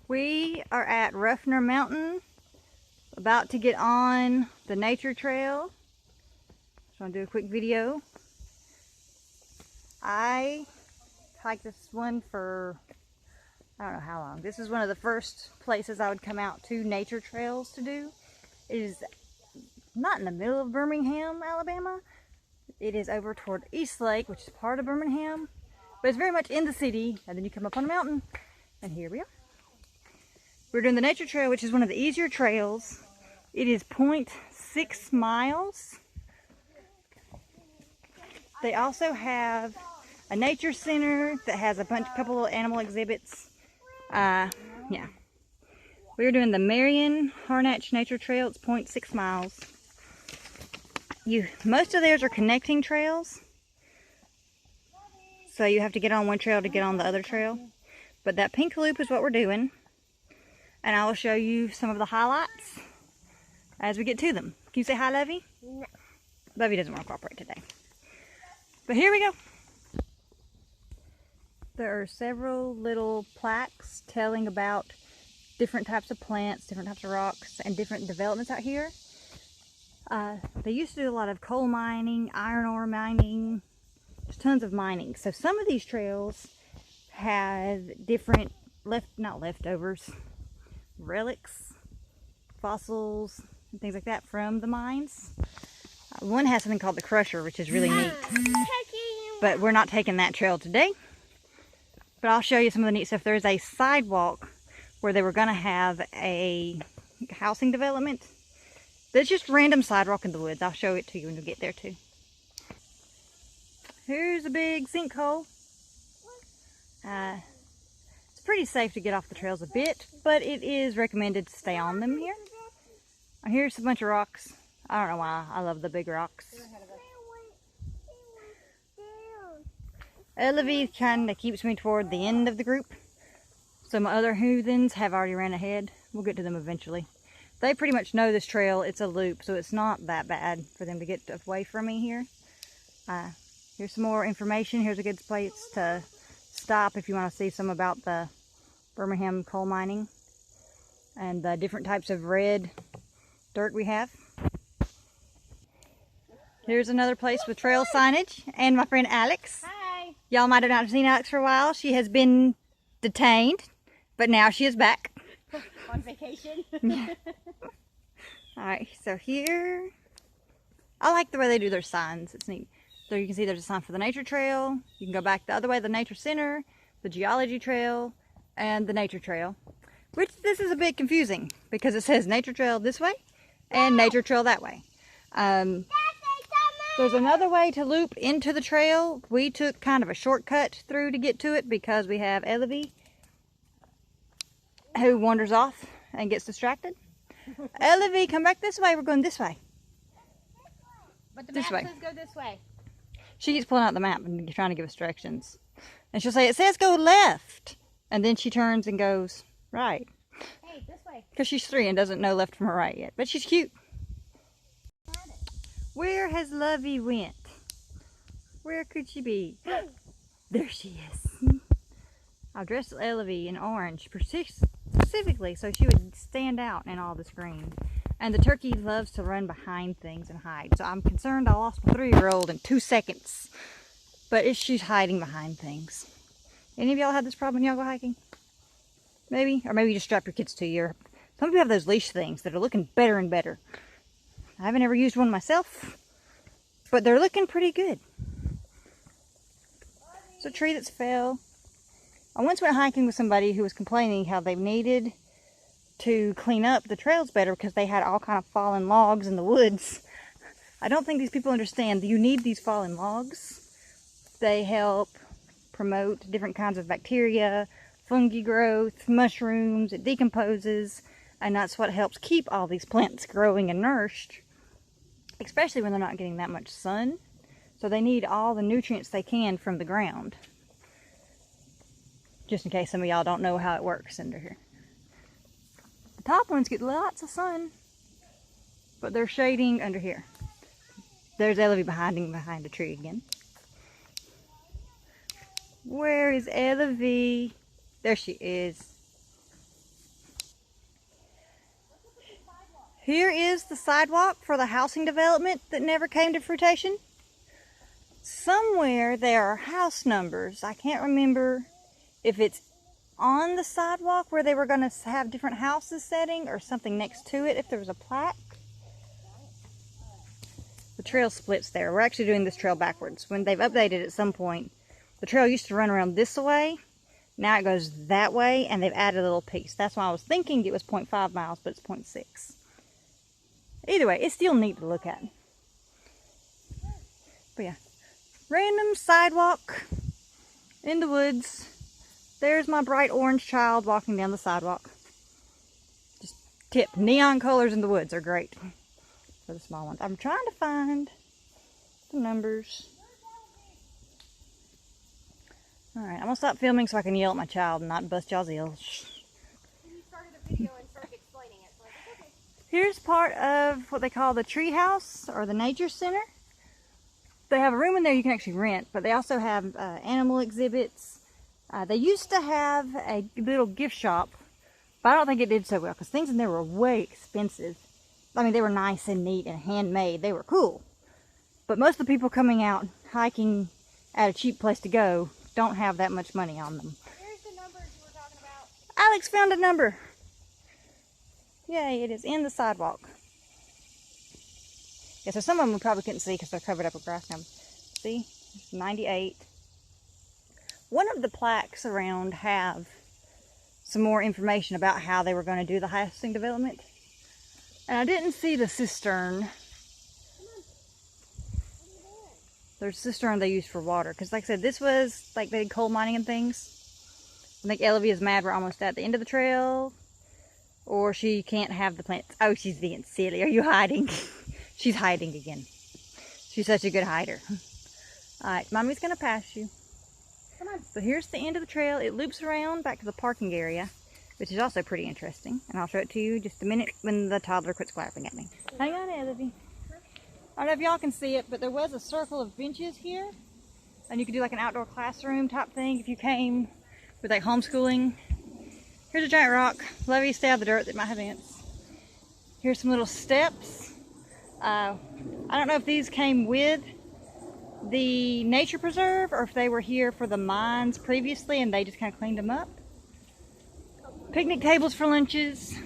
We are at Ruffner Mountain, about to get on the nature trail. Just want to do a quick video. I hiked this one for, I don't know how long. This is one of the first places I would come out to nature trails to do. It is not in the middle of Birmingham, Alabama. It is over toward East Lake, which is part of Birmingham, but it's very much in the city, and then you come up on a mountain, and here we are. We're doing the nature trail, which is one of the easier trails. It is 0.6 miles. They also have a nature center that has a couple of animal exhibits. Yeah. We're doing the Marion Harnach Nature Trail. It's 0.6 miles. Most of theirs are connecting trails. So you have to get on one trail to get on the other trail. But that pink loop is what we're doing. And I will show you some of the highlights as we get to them. Can you say hi, Lovey? No. Lovey doesn't want to cooperate today. But here we go. There are several little plaques telling about different types of plants, different types of rocks, and different developments out here. They used to do a lot of coal mining, iron ore mining, just tons of mining. So some of these trails have different, not leftovers, relics, fossils, and things like that from the mines. One has something called the Crusher, which is really neat. But we're not taking that trail today. But I'll show you some of the neat stuff. There's a sidewalk where they were going to have a housing development. There's just random sidewalk in the woods. I'll show it to you when we get there too. Here's a big sinkhole. It's pretty safe to get off the trails a bit, but it is recommended to stay on them here. Here's a bunch of rocks. I don't know why. I love the big rocks. Elevie kind of keeps me toward the end of the group. So my other heathens have already ran ahead. We'll get to them eventually. They pretty much know this trail. It's a loop, so it's not that bad for them to get away from me here. Here's some more information. Here's a good place to stop if you want to see some about the Birmingham coal mining and the different types of red dirt we have. Here's another place with trail signage and my friend Alex. Hi. Y'all might have not seen Alex for a while. She has been detained, but now she is back. On vacation. Yeah. Alright, so here, I like the way they do their signs. It's neat. So you can see there's a sign for the nature trail. You can go back the other way, the nature center, the geology trail, and the nature trail. Which this is a bit confusing because it says nature trail this way and nature trail that way. There's another way to loop into the trail. We took kind of a shortcut through to get to it because we have Elevie who wanders off and gets distracted. Elevie, come back this way. We're going this way. But the map says go this way. She keeps pulling out the map and trying to give us directions. And she'll say, it says go left. And then she turns and goes right. Hey, this way. Because she's 3 and doesn't know left from her right yet. But she's cute. Where has Lovey went? Where could she be? There she is. I dressed Elevie in orange specifically so she would stand out in all this green. And the turkey loves to run behind things and hide. So I'm concerned I lost my 3-year-old in 2 seconds. But she's hiding behind things. Any of y'all had this problem when y'all go hiking? Maybe? Or maybe you just strap your kids to you. Some people have those leash things that are looking better and better. I haven't ever used one myself, but they're looking pretty good. It's a tree that's fell. I once went hiking with somebody who was complaining how they needed to clean up the trails better because they had all kind of fallen logs in the woods. I don't think these people understand that you need these fallen logs. They help promote different kinds of bacteria, fungi growth, mushrooms. It decomposes, and that's what helps keep all these plants growing and nourished, especially when they're not getting that much sun. So they need all the nutrients they can from the ground. Just in case some of y'all don't know how it works under here. The top ones get lots of sun, but they're shading under here. There's Elevie behind the tree again. Where is Elevie? There she is. Here is the sidewalk for the housing development that never came to fruition. Somewhere there are house numbers. I can't remember if it's on the sidewalk where they were going to have different houses setting or something next to it if there was a plaque. The trail splits there. We're actually doing this trail backwards. When they've updated at some point, the trail used to run around this way. Now it goes that way, and they've added a little piece. That's why I was thinking it was 0.5 miles, but it's 0.6. Either way, it's still neat to look at. But yeah, random sidewalk in the woods. There's my bright orange child walking down the sidewalk. Just tip, neon colors in the woods are great for the small ones. I'm trying to find the numbers. Alright, I'm going to stop filming so I can yell at my child and not bust y'all's ears. You started a video and started explaining it, so it's okay. Here's part of what they call the tree house or the nature center. They have a room in there you can actually rent, but they also have animal exhibits. They used to have a little gift shop, but I don't think it did so well because things in there were way expensive. I mean, they were nice and neat and handmade. They were cool. But most of the people coming out hiking at a cheap place to go don't have that much money on them. Here's the numbers you were talking about. Alex found a number. Yay, it is in the sidewalk. Yeah, so some of them we probably couldn't see because they're covered up with grass now. See? It's 98. One of the plaques around have some more information about how they were going to do the housing development. And I didn't see the cistern. There's a cistern they use for water. Because like I said, this was like they did coal mining and things. I think Elvie is mad we're almost at the end of the trail. Or she can't have the plants. Oh, she's being silly. Are you hiding? She's hiding again. She's such a good hider. Alright, Mommy's going to pass you. Come on. So here's the end of the trail. It loops around back to the parking area, which is also pretty interesting. And I'll show it to you just a minute when the toddler quits clapping at me. Hang on, Elvie. I don't know if y'all can see it, but there was a circle of benches here. And you could do like an outdoor classroom type thing if you came with like homeschooling. Here's a giant rock. Lovey, stay out of the dirt, that might have ants. Here's some little steps. I don't know if these came with the nature preserve or if they were here for the mines previously and they just kind of cleaned them up. Picnic tables for lunches.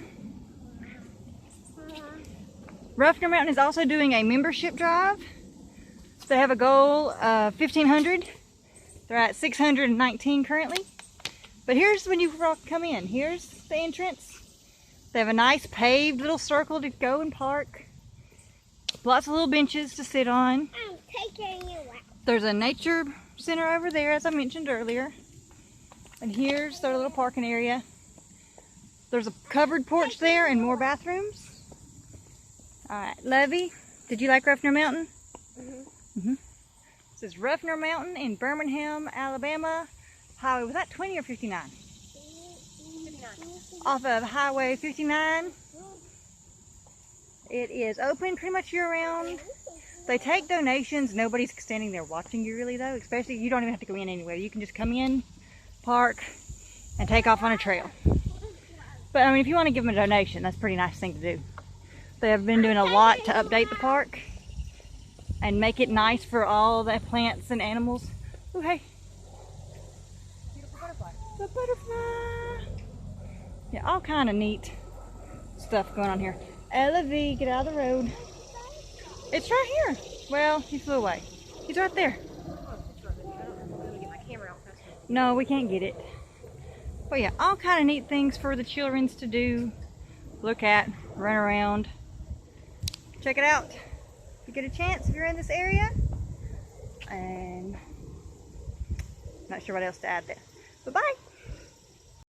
Ruffner Mountain is also doing a membership drive. They have a goal of 1,500. They're at 619 currently. But here's when you come in. Here's the entrance. They have a nice paved little circle to go and park. Lots of little benches to sit on. I'm taking you out. There's a nature center over there, as I mentioned earlier. And here's their little parking area. There's a covered porch there and more bathrooms. Alright, Lovey, did you like Ruffner Mountain? This is Ruffner Mountain in Birmingham, Alabama. Highway, was that 20 or 59? 59. Off of Highway 59. It is open pretty much year-round. They take donations. Nobody's standing there watching you really though, especially you don't even have to go in anywhere. You can just come in, park, and take off on a trail. But I mean, if you want to give them a donation, that's a pretty nice thing to do. They have been doing a lot to update the park and make it nice for all the plants and animals. Oh, hey. Beautiful butterfly. The butterfly. Yeah, all kind of neat stuff going on here. Elvie, get out of the road. It's right here. Well, he flew away. He's right there. No, we can't get it. But yeah, all kind of neat things for the children to do, look at, run around. Check it out. If you get a chance, if you're in this area. And not sure what else to add there. But bye.